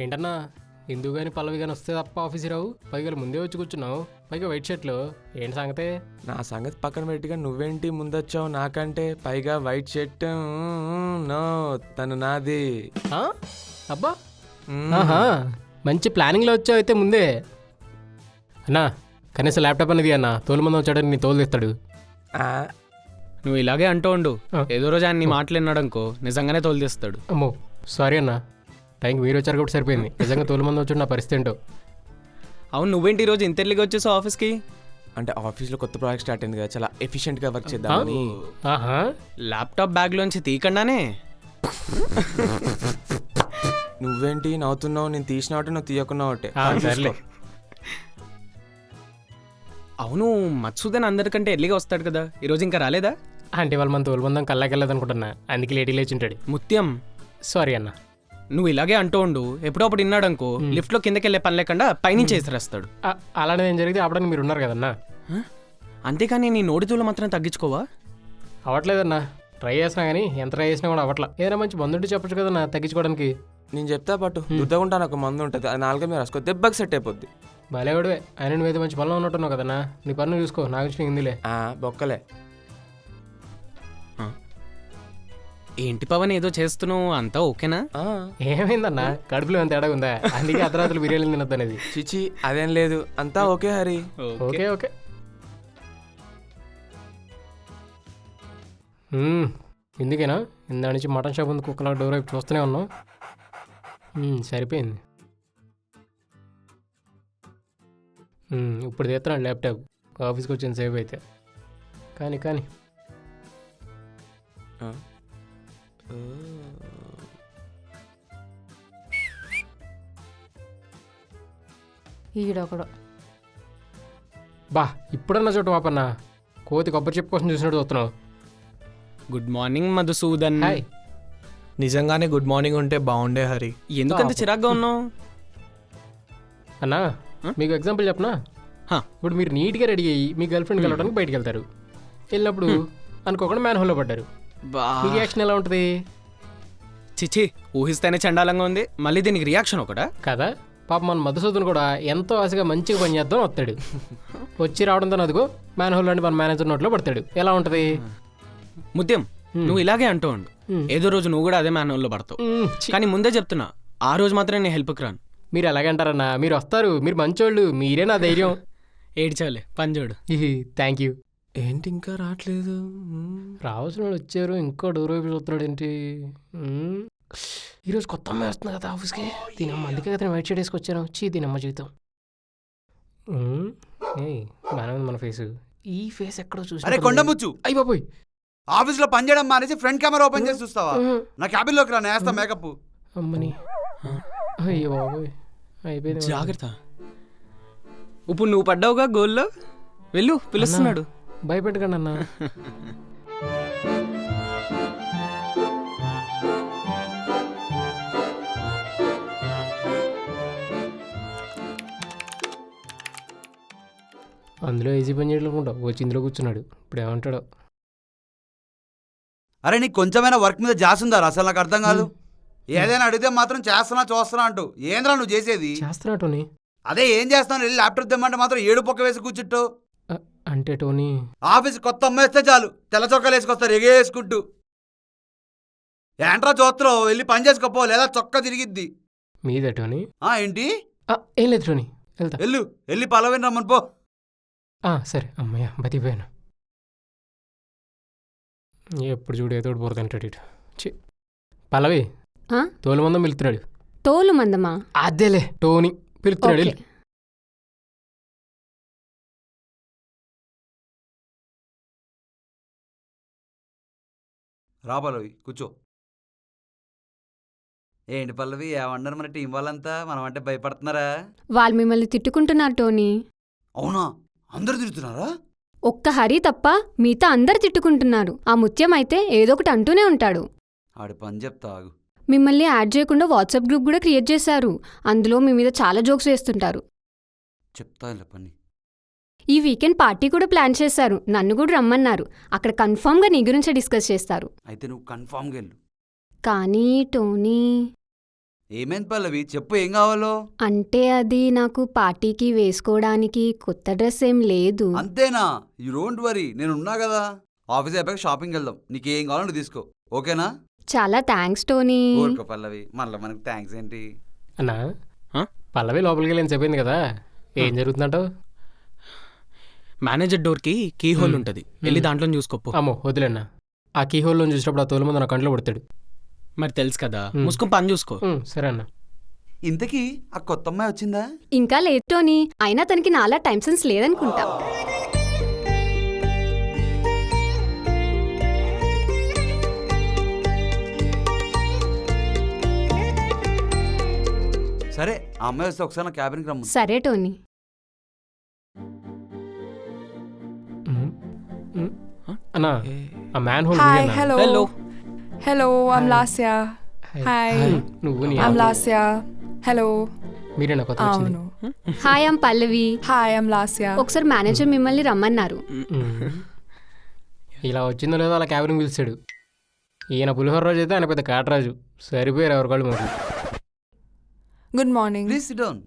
ఏంటన్నా ఎందుకు కానీ పల్లవి కానీ వస్తే తప్ప ఆఫీస్ రావు, పైగా ముందే వచ్చి కూర్చున్నావు, పైగా వైట్ షర్ట్లో ఏంటి సంగతే? నా సంగతి పక్కన పెట్టిగా నువ్వేంటి ముందొచ్చావు నాకంటే, పైగా వైట్ షర్ట్ నో తను నాది. అబ్బా ఆహా, మంచి ప్లానింగ్లో వచ్చావు అయితే ముందే. అన్నా కనీసం ల్యాప్టాప్ అనేది అన్న తోలు మంది వచ్చాడని నీ తోలు తెస్తాడు. నువ్వు ఇలాగే అంటూ ఉండు, ఏదో రోజు ఆయన నీ మాట్లాడినాడనుకో నిజంగానే తోలు తీస్తాడు. అమ్మో సారీ అన్న, టైంకి మీరు వచ్చారు కాబట్టి సరిపోయింది. నిజంగా తోలు మంది వచ్చాడు నా పరిస్థితి ఏంటో. అవును నువ్వేంటి ఈరోజు ఇంత ఎర్లీగా వచ్చేసావు ఆఫీస్కి? అంటే ఆఫీస్లో కొత్త ప్రాజెక్ట్ స్టార్ట్ అయింది కదా, చాలా ఎఫిషియెంట్గా వర్క్ చేద్దామని. ఆహా, ల్యాప్టాప్ బ్యాగ్లోంచి తీయకుండానే. నువ్వేంటి నవ్వుతున్నావు? నేను తీసినట్టు నువ్వు తీయకున్నావు. సర్లే. అవును మత్సూదన్ అందరికంటే ఎర్లీగా వస్తాడు కదా, ఈరోజు ఇంకా రాలేదా? అంటే వాళ్ళు మన తోలు మందం కల్లాకెళ్ళదు అనుకుంటున్నా, అందుకే లేడీ లేచింటాడు. ముత్యం సారీ అన్న. నువ్వు ఇలాగే అంటూ ఉండు, ఎప్పుడప్పుడు విన్నాడనుకో లిఫ్ట్లో కిందకి వెళ్ళే పని లేకుండా పైనుంచి వేసిరేస్తాడు. అలాంటిది ఏం జరిగితే అప్పుడని మీరు ఉన్నారు కదన్నా. అంతేకాని నీ నోటితూలు మాత్రం తగ్గించుకోవా? అవ్వట్లేదన్నా, ట్రై చేసినా కానీ ఎంత ట్రై చేసినా కూడా అవ్వట్లా. ఏదైనా మంచి మందు ఉంటే చెప్పచ్చు కదన్నా తగ్గించుకోవడానికి. నేను చెప్తా పట్టు, దుద్దగుంటా నాకు మందు ఉంటుంది, అది 4 మీద రాసుకో, దెబ్బకి సెట్ అయిపోద్ది. భలేవాడివే, ఆయన నువ్వేదో మంచి పనులు ఉన్నట్టున్నావు కదన్నా, నీ పన్ను చూసుకో, నాకు వచ్చిన హిందీలే. బొక్కలే. ఏంటి పవన్ ఏదో చేస్తున్నావు, అంతా ఓకేనా? ఏమైందన్నా, కడుపులో ఎంత తేడా ఉందా? అందుకే అర్ధరాత్రులు బిర్యానీ తినొద్దు అనేది. చిచి అదేం లేదు, అంతా ఓకే హరి. Okay okay. ఎందుకేనా ఇందా నుంచి మటన్ షాప్ ఉంది, కుక్కలా డోర్ వైపు చూస్తూనే ఉన్నాం. సరిపోయింది. ఇప్పుడు తెస్తున్నాను ల్యాప్టాప్, ఆఫీస్కి వచ్చింది సేవ్ అయితే. కానీ కానీ ఈడొకడు బా ఇప్పుడన్నా చోటు వాపన్నా, కోతి కొబ్బరి చెప్పు కోసం చూసినట్టు చూస్తున్నావు. Good morning Madhusudan. హాయ్. నిజంగానే గుడ్ మార్నింగ్ ఉంటే బాగుండే హరి. ఎందుకంత చిరాగ్గా ఉన్నావు? అన్నా మీకు ఎగ్జాంపుల్ చెప్పనా, ఇప్పుడు మీరు నీట్గా రెడీ అయ్యి మీ గర్ల్ ఫ్రెండ్ కలవడానికి బయటకు వెళ్తారు. వెళ్ళినప్పుడు అనుకోకుండా మ్యాన్ హోల్లో పడ్డారు, మీ రియాక్షన్ ఎలా ఉంటుంది? చిచి ఊహిస్తేనే చండాలంగా ఉంది, మళ్ళీ దీనికి రియాక్షన్ ఒకటా కదా? పాప మన మధుసూదన్ కూడా ఎంతో ఆశగా మంచిగా పని చేద్దాం వస్తాడు, వచ్చి రావడంతో అదిగో మ్యాన్ హోల్ అంటే మన మేనేజర్ నోట్లో పడతాడు. ఎలా ఉంటుంది? ముత్యం నువ్వు ఇలాగే అంటూ ఉండు, ఏదో రోజు నువ్వు కూడా అదే మ్యాన్హోల్లో పడతావు. కానీ ముందే చెప్తున్నా, ఆ రోజు మాత్రం నేను హెల్ప్కి రాను. మీరు ఎలాగంటారన్నా, మీరు వస్తారు, మీరు మంచోళ్ళు, మీరే నా ధైర్యం. ఏడ్చాలే పని చూడు. Thank you. ఏంటి ఇంకా రావట్లేదు? రావాల్సిన వాళ్ళు వచ్చారు, ఇంకో డోర్ వైపు చూస్తున్నాడు ఏంటి? ఈరోజు కొత్త అమ్మాయి వస్తుంది కదా ఆఫీస్కి, దీనమ్మ అందుకే కదా వైట్ షర్ట్ వేసుకొచ్చాను. దీనమ్మ జీవితం బాగానే ఉంది మన ఫేస్. ఈ ఫేస్ ఎక్కడో చూసి. అరే కొండముచ్చు, అయ్యి బాబోయ్, ఆఫీస్ లో పని చేయడం మానేసి ఫ్రంట్ కెమెరా ఓపెన్ చేసి చూస్తావా? నా క్యాబిన్ లోకి రా, నేస్తా మేకప్. అమ్మని అయ్యో బాబోయ్, అయిపోయింది. జాగ్రత్త. ఇప్పుడు నువ్వు పడ్డావుగా గోల్లో, వెళ్ళు పిలుస్తున్నాడు. భయపెట్టకండి అన్న. అందులో ఈజీ పని చేయలేకుండా వచ్చి ఇందులో కూర్చున్నాడు. ఇప్పుడు ఏమంటాడో. అరే నీకు కొంచెమైనా వర్క్ మీద జాసుందారా? అసలు నాకు అర్థం కాదు. ఏదైనా అడిగితే మాత్రం చేస్తున్నా చూస్తున్నా అంటూ. ఏంద్రా నువ్వు చేసేది? చేస్తున్నా టోనీ. అదే ఏం చేస్తాను, వెళ్ళి ల్యాప్టాప్ తెమ్మంటే మాత్రం 7 పొక్క వేసి కూర్చుంటూ. అంటే టోనీ ఆఫీస్ కొత్త అమ్మాయి వస్తే చాలు, తెల్ల చొక్కాలు వేసుకొస్తారు ఎగేసుకుంటూ. ఏంట్రా చూస్తున్నావు? వెళ్ళి పని చేసుకోపో, లేదా చొక్కా తిరిగిద్ది. మీదే టోనీ? ఏంటి? ఏం లేదు టోనీ, వెళ్తా. వెళ్ళి పలవిని రమ్మని పో. సరే అమ్మయ్య బతికిపోయాను. ఎప్పుడు చూడు ఏదో పోరుతుంటాడు ఇటు. పల్లవి తోలు మందం పిలుస్తున్నాడు. తోలు మందమా? అదేలే టోనీ పిలుస్తున్నాడు. రా పల్లవి కూర్చో. ఏంటి పల్లవి ఏమన్నారు మన టీం వాళ్ళంతా? మనం అంటే భయపడుతున్నారా? వాళ్ళు మిమ్మల్ని తిట్టుకుంటున్నారు టోనీ. అవునా? అందరు తిరుగుతున్నారా? ఒక్క హరి తప్ప మిగతా అందరు తిట్టుకుంటున్నారు. ఆ ముత్యం అయితే ఏదో ఒకటి అంటూనే ఉంటాడు. ఆడి పని చెప్తా ఆగు. మిమ్మల్ని యాడ్ చేయకుండా వాట్సాప్ గ్రూప్ కూడా క్రియేట్ చేశారు. అందులో మీ మీద చాలా జోక్స్ వేస్తుంటారు. చెప్తా ఇలా పని. ఈ వీకెండ్ పార్టీ కూడా ప్లాన్ చేశారు, నన్ను కూడా రమ్మన్నారు. అక్కడ కన్ఫామ్గా నీ గురించే డిస్కస్ చేస్తారు. అయితే నువ్వు కన్ఫామ్గా వెళ్ళు. కానీ టోనీ ఏమైంది పల్లవి, చెప్పు ఏం కావాలో. అంటే అది నాకు పార్టీకి వేసుకోవడానికి కొత్త డ్రెస్ ఏం లేదు. అంతేనా? యూ డోంట్ వరీ, నేను ఉన్నా కదా. ఆఫీస్ అయిపోయాక షాపింగ్కి వెళ్దాం, నీకేం కావాలో నువ్వు తీసుకో, ఓకేనా? చాలా థ్యాంక్స్ టోనీ. ఊరుకో పల్లవి, మళ్ళీ మనకి థ్యాంక్స్ ఏంటి? అన్నా ఆ? పల్లవి లోపలికి వెళ్ళి చెప్పింది కదా, ఏం జరుగుతుందంటావు? మేనేజర్ డోర్కి కీ హోల్ ఉంటుంది, వెళ్ళి దాంట్లో చూసుకోపో. అమ్మో వదిలేనా, ఆ కీ హోల్లో చూసినప్పుడు ఆ తోలు ముందు నా కంట్లో పడతాడు. మరి తెలుసు కదా, మూసుకొని పని చూసుకో. సరే అన్న. ఇంతకీ ఆ కొత్త అమ్మాయి వచ్చిందా? ఇంకా లేదు టోనీ, అయినా తనకి నాలా టైం సెన్స్ లేదనుకుంటా. సరే, ఆ అమ్మాయి వస్తే ఒకసారి నా క్యాబిన్కి రమ్ము. సరే టోనీ. అన్నా ఆ man whole Hi, hello. Hello Hello, I'm Lasya. Hi. నువ్వు నీ I'm Lasya. Hello. మీరేనా కొత్త వచ్చింది? అవును. Hi I'm Pallavi. Hi, I'm Lasya. ఒకసారి మేనేజర్ మిమ్మల్ని రమ్మన్నారు. ఇలా వచ్చిందో లేదో అలా క్యాబిన్ పిలిచాడు. ఈయన పులిహోర రోజు అయితే ఆయన పెద్ద కాటరాజు, సరిపోయారు ఎవరికాళ్ళు మరి. Good morning. Please SIT down.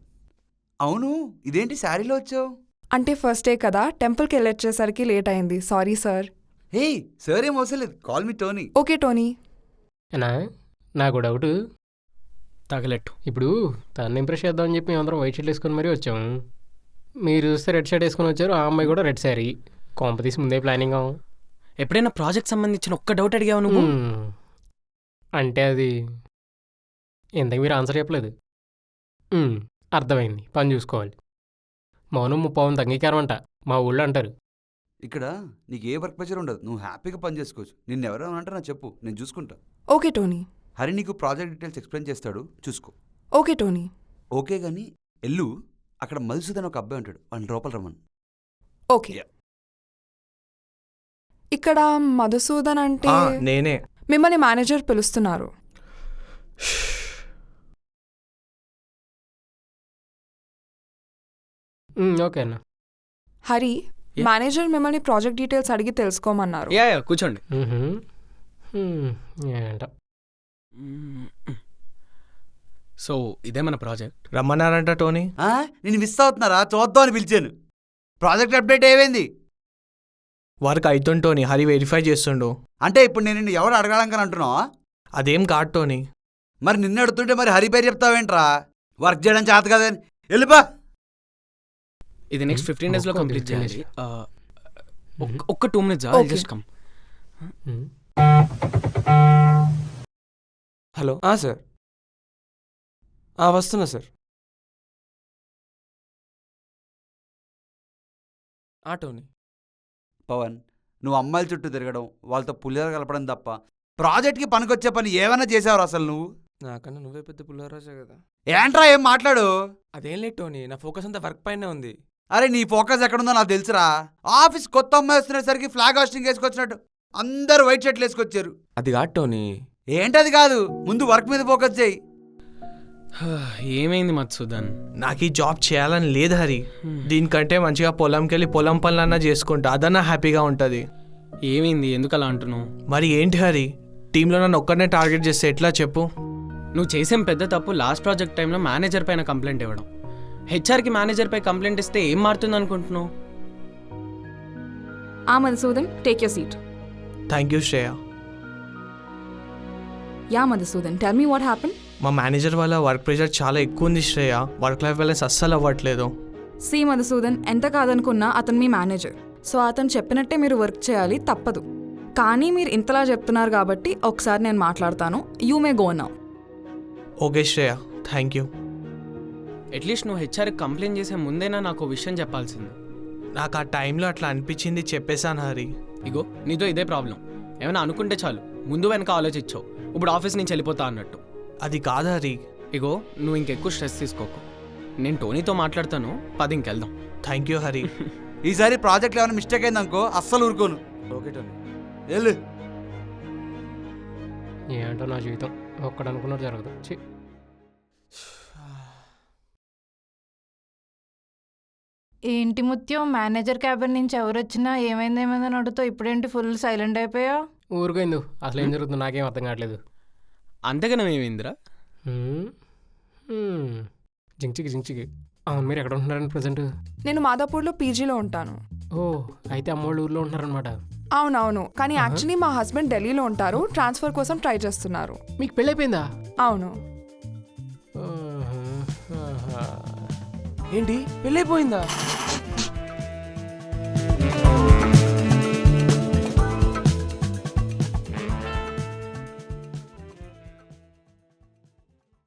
అవును, ఇదేంటి శారీలో వచ్చావు? అంటే ఫస్ట్ డే కదా, టెంపుల్కి వెళ్ళొచ్చేసరికి లేట్ అయింది. Sorry sir. హే సార్, ఏం అవసరం లేదు, call me Tony. Okay Tony. అన్నా నాకు డౌట్, తగలెట్టు. ఇప్పుడు తను ఇంప్రెస్ చేద్దామని చెప్పి మేమందరం వైట్ షర్ట్ వేసుకొని మరీ వచ్చాము. మీరు చూస్తే రెడ్ షర్ట్ వేసుకొని వచ్చారు, ఆ అమ్మాయి కూడా రెడ్ శారీ. కొంప తీసి ముందే ప్లానింగ్ అవ్వం. ఎప్పుడైనా ప్రాజెక్ట్ సంబంధించిన ఒక్క డౌట్ అడిగావు నువ్వు? అంటే అది ఇంతకు మీరు ఆన్సర్ చెప్పలేదు. అర్థమైంది, పని చూసుకోవాలి. మౌనం ముప్పావుంది అంగీకారం అంట మా ఊళ్ళో అంటారు. ఇక్కడ నీకు ఏ వర్క్ ప్రెషర్ ఉండదు, నువ్వు హ్యాపీగా పని చేసుకోవచ్చు. నిన్ను ఎవరైనా అంటే నాకు చెప్పు, నేను చూసుకుంటా. Okay Tony. హరి నీకు ప్రాజెక్ట్ డీటెయిల్స్ ఎక్స్ప్లెయిన్ చేస్తాడు, చూసుకో. Okay Tony. ఓకే కానీ ఎల్లు, అక్కడ మధుసూదన్ ఒక అబ్బాయి ఉంటాడు, వాళ్ళని లోపల రమ్మను. ఓకే. ఇక్కడ మధుసూదన్ అంటే నేనే. మిమ్మల్ని మేనేజర్ పిలుస్తున్నారు. ఓకే అన్న. హరి, మేనేజర్ మిమ్మల్ని ప్రాజెక్ట్ డీటెయిల్స్ అడిగి తెలుసుకోమన్నారు. యా కూర్చోండి. ఏంట సో ఇదే మన ప్రాజెక్ట్. రమ్మన్నారంట టోనీ. నేను మిస్ అవుతున్నారా, చూద్దాం అని పిలిచాను. ప్రాజెక్ట్ అప్డేట్ ఏమైంది? వర్క్ అవుతుంది టోనీ, హరి వెరిఫై చేస్తుండు. అంటే ఇప్పుడు నేను నిన్ను ఎవరు అడగడానికి అంటున్నావా? అదేం కాదు టోనీ. మరి నిన్ను అడుగుతుంటే మరి హరి పేరు చెప్తావేంట్రా? వర్క్ చేయడం చేత కదని వెళ్ళిపా. ఇది నెక్స్ట్ 15 days లో కంప్లీట్ చేయాలి. ఒక్క 2 minutes just come. Hello sir, వస్తున్నా సార్. టోనీ. పవన్, నువ్వు అమ్మాయిల చుట్టూ తిరగడం, వాళ్ళతో పులిహోర కలపడం తప్ప ప్రాజెక్ట్కి పనికొచ్చే పని ఏమైనా చేసావు అసలు నువ్వు? నాకన్నా నువ్వే పెద్ద పుల్లరాజా కదా. ఏంట్రా ఏం మాట్లాడు? అదేం లేదు టోనీ, నా ఫోకస్ అంతా వర్క్ పైనే ఉంది. అరే నీ ఫోకస్ ఎక్కడుందో నాకు తెలుసురా. ఆఫీస్ కొత్త అమ్మాయి వస్తున్నసరికి ఫ్లాగ్ హాస్టింగ్ వేసుకొచ్చినట్టు అందరు వైట్ షర్ట్లు వేసుకొచ్చారు. అది కాదు టోనీ. ఏంటది కాదు, ముందు వర్క్ మీద ఫోకస్ చేయి. ఏమైంది మధుసూదన్? నాకు ఈ జాబ్ చేయాలని లేదు హరి. దీనికంటే మంచిగా పొలంకి వెళ్ళి పొలం పనులన్నా చేసుకుంటా, అదన్నా హ్యాపీగా ఉంటుంది. ఏమైంది, ఎందుకు అలా అంటున్నావు? మరి ఏంటి హరి, టీంలో నన్ను ఒక్కడనే టార్గెట్ చేస్తే ఎట్లా చెప్పు? నువ్వు చేసేం పెద్ద తప్పు లాస్ట్ ప్రాజెక్ట్ టైంలో మేనేజర్ పైన కంప్లైంట్ ఇవ్వడం. హెచ్ఆర్కి మేనేజర్ పై కంప్లైంట్ ఇస్తే ఏం మారుతుంది అనుకుంటున్నావు? Madhusudan, take your seat. Thank you Shreya. Yeah, Madhusudan, tell me what happened. మా మేనేజర్ వల్ల వర్క్ ప్రెషర్ చాలా ఎక్కువ ఉంది శ్రేయ. వర్క్ లైఫ్ బ్యాలెన్స్ అస్సలు అవ్వట్లేదు. See, Madhusudan, ఎంత కాదనుకున్నా అతను మీ మేనేజర్. సో అతను చెప్పినట్టే మీరు వర్క్ చేయాలి, తప్పదు. కానీ మీరు ఇంతలా చెప్తున్నారు కాబట్టి ఒకసారి నేను మాట్లాడతాను. You may go now. Okay Shreya, thank you. At least నువ్వు హెచ్ఆర్కి కంప్లైంట్ చేసే ముందేనా నాకు విషయం చెప్పాల్సింది. నాకు ఆ టైంలో అట్లా అనిపించింది, చెప్పేశాను హరి. ఇగో నీతో ఇదే ప్రాబ్లం. ఏమైనా అనుకుంటే చాలు, ముందు వెనక ఆలోచించావు. ఇప్పుడు ఆఫీస్ నుంచి వెళ్ళిపోతా అన్నట్టు. అది కాదు హరి. ఇగో నువ్వు ఇంకెక్కువ స్ట్రెస్ తీసుకోకు. నేను టోనీతో మాట్లాడతాను, 10 వెళ్దాం. Thank you Hari. ఈసారి ప్రాజెక్ట్లో ఏమైనా మిస్టేక్ అయిందనుకో అస్సలు ఊరుకోను. Okay Tony. వెళ్ళు. ఏంటో నా జీవితం, ఒక్కడ అనుకున్నట్టు జరగదు. ఏంటి ముత్యం, మేనేజర్ క్యాబిన్ నుంచి ఎవరొచ్చినా ఏమైందేమైందని అడుగుతూ ఇప్పుడేంటి ఫుల్ సైలెంట్ అయిపోయా? ఊరుకోయిందు, అసలు ఏం జరుగుతుందో నాకేం అర్థం కావట్లేదు. అంతగానే ఏమైందిరా? జించికి అవును, మీరు ఎక్కడ ఉంటున్నారండి ప్రజెంట్? నేను మాదాపూర్లో పీజీలో ఉంటాను. ఓ, అయితే అమ్మోళ్ళు ఊర్లో ఉంటున్నారనమాట. అవునవును, కానీ యాక్చువల్లీ మా హస్బెండ్ ఢిల్లీలో ఉంటారు, ట్రాన్స్ఫర్ కోసం ట్రై చేస్తున్నారు. మీకు పెళ్ళైపోయిందా? అవును. ఆహా, ఆహా. ఏంటి పెళ్ళైపోయిందా?